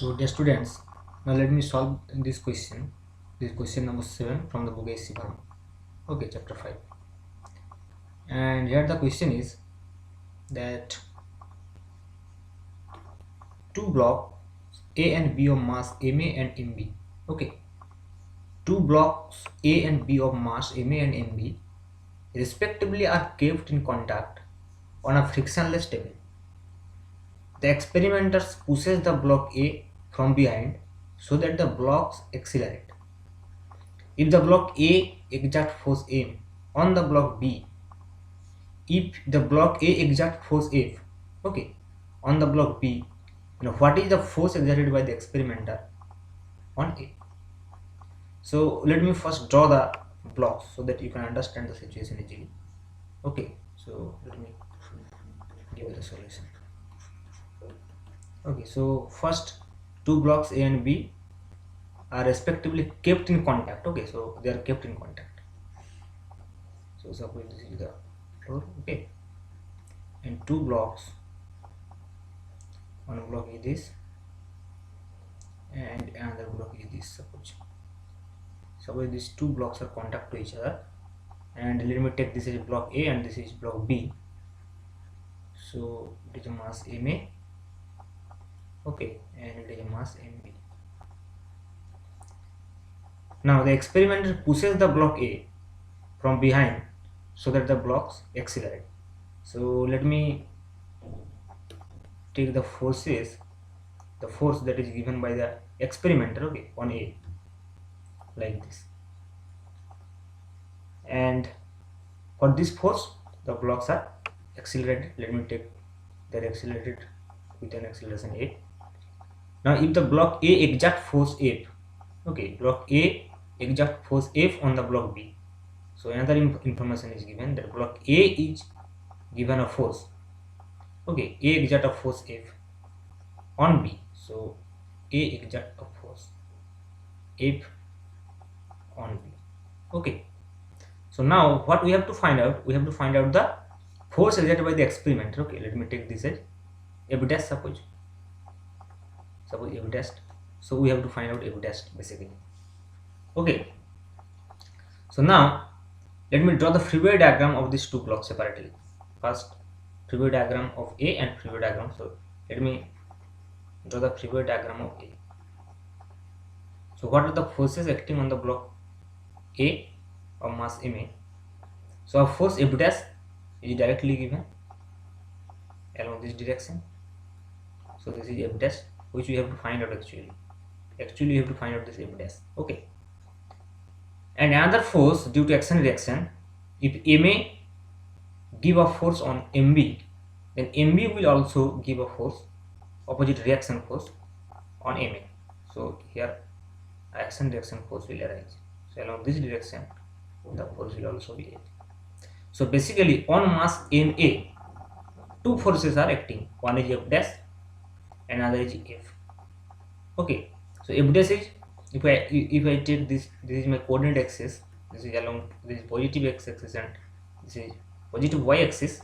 So dear students, now let me solve this question. This question number 7 from the book A.C. Verma. Okay, chapter 5. And here the question is that two blocks A and B of mass Ma and Mb. Okay, two blocks A and B of mass Ma and Mb respectively are kept in contact on a frictionless table. The experimenter pushes the block A from behind so that the blocks accelerate. If the block A exert force M on the block B, if the block A exert force F, okay, on the block B, what is the force exerted by the experimenter on A? So let me first draw the blocks so that you can understand the situation easily. Okay, so let me give you the solution. Okay, so first two blocks A and B are respectively kept in contact. Okay, so they are kept in contact. So suppose this is the floor. Okay, and two blocks, one block is this and another block is this. Suppose these two blocks are contact to each other, and let me take this is block A and this is block B. So it is a mass Ma, okay, and it is a mass Mb. Now the experimenter pushes the block A from behind so that the blocks accelerate. So let me take the forces, the force that is given by the experimenter, okay, on A, like this. And for this force the blocks are accelerated. Let me take that accelerated with an acceleration A. Now if the block A exert force F, okay, block A exert force F on the block B, so another information is given that block A is given a force, okay, A exert a force F on B, so A exert a force F on B. Okay, so now what we have to find out, we have to find out the force exerted by the experimenter. Okay, let me take this as F dash, suppose F dash. So we have to find out F dash basically. Okay, so now let me draw the free body diagram of these two blocks separately. First, free body diagram of A and free body diagram. So let me draw the free body diagram of A. So what are the forces acting on the block A of mass Ma? So our force F dash is directly given along this direction. So this is F dash, which we have to find out actually. Actually, you have to find out this F dash. Okay. And another force due to action reaction, if Ma give a force on Mb, then Mb will also give a force, opposite reaction force on Ma. So here action reaction force will arise. So along this direction the force will also be A. So basically on mass Ma, two forces are acting. One is F dash, another is F. Okay, so F dash is, if I take this is my coordinate axis, this is along this is positive x axis and this is positive y axis,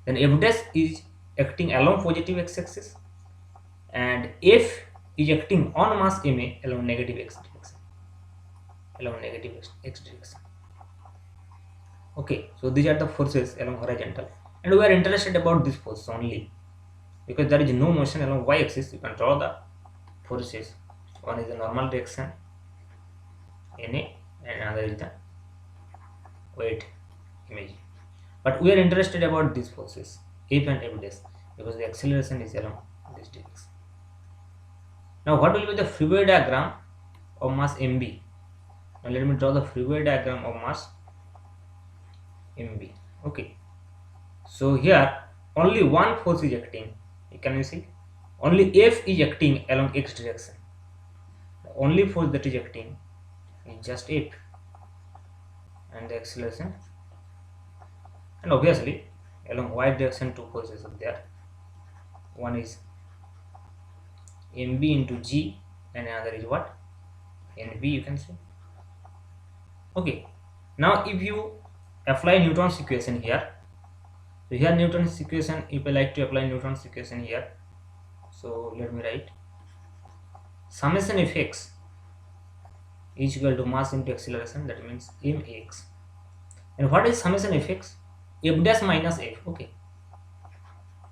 then F dash is acting along positive x axis and F is acting on mass Ma along negative x direction, along negative x direction. Okay, so these are the forces along horizontal, and we are interested about this force only because there is no motion along y axis. You can draw the forces. One is the normal direction Na and another is the weight image, but we are interested about these forces F and F dash because the acceleration is along this direction. Now what will be the free body diagram of mass Mb? Now let me draw the free body diagram of mass Mb. Okay, so here only one force is acting. Can you see? Only F is acting along x direction. The only force that is acting is just F and the acceleration, and obviously along y direction two forces are there. One is Mb into G and another is what? Nb, you can say. Okay, now if you apply Newton's equation here, so here Newton's equation, if I like to apply Newton's equation here, so let me write summation of x is equal to mass into acceleration, that means mx. And what is summation of x? F dash minus f. Okay,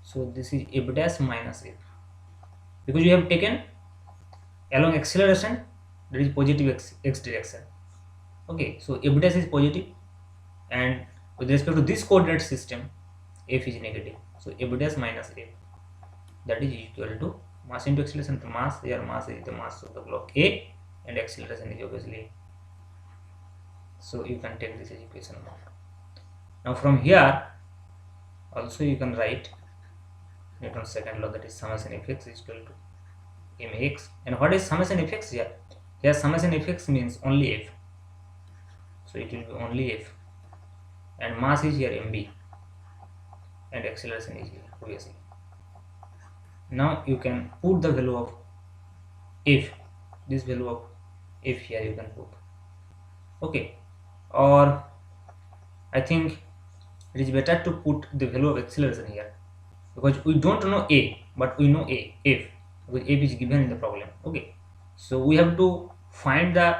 so this is f dash minus f, because you have taken along acceleration, that is positive x direction. Okay, so f dash is positive, and with respect to this coordinate system, f is negative. So f dash minus f, that is equal to mass into acceleration. The mass, here mass is the mass of the block A, and acceleration is obviously, so you can take this as equation 1. Now from here also you can write Newton's second law, that is summation of x is equal to mx. And what is summation of x here? Here summation of x means only f, so it will be only f, and mass is here mb, and acceleration is here obviously. Now you can put the value of f, this value of f here you can put. Okay, or I think it is better to put the value of acceleration here, because we don't know a, but we know f, because f is given in the problem. Okay, so we have to find the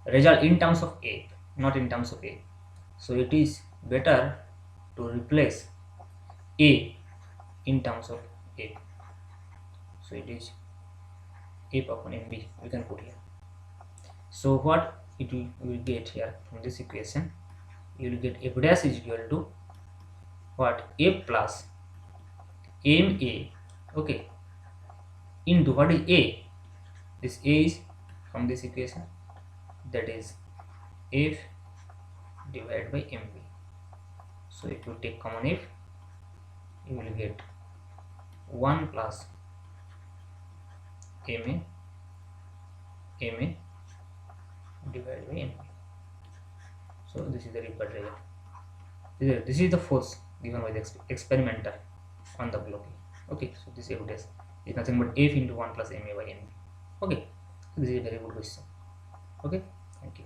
result in terms of a, not in terms of a. So it is better to replace a in terms of a. So it is f upon mb we can put here. So what it will get here from this equation, you will get f dash is equal to what, f plus ma, okay, into what is a, this a is from this equation, that is f divided by mb. So if you take common f, you will get 1 plus ma divided by mb. So this is the required result. This is the force given by the experimenter on the block. Okay, so this f dash is nothing but f into 1 plus ma by mb. Okay, so this is a very good question. Okay, thank you.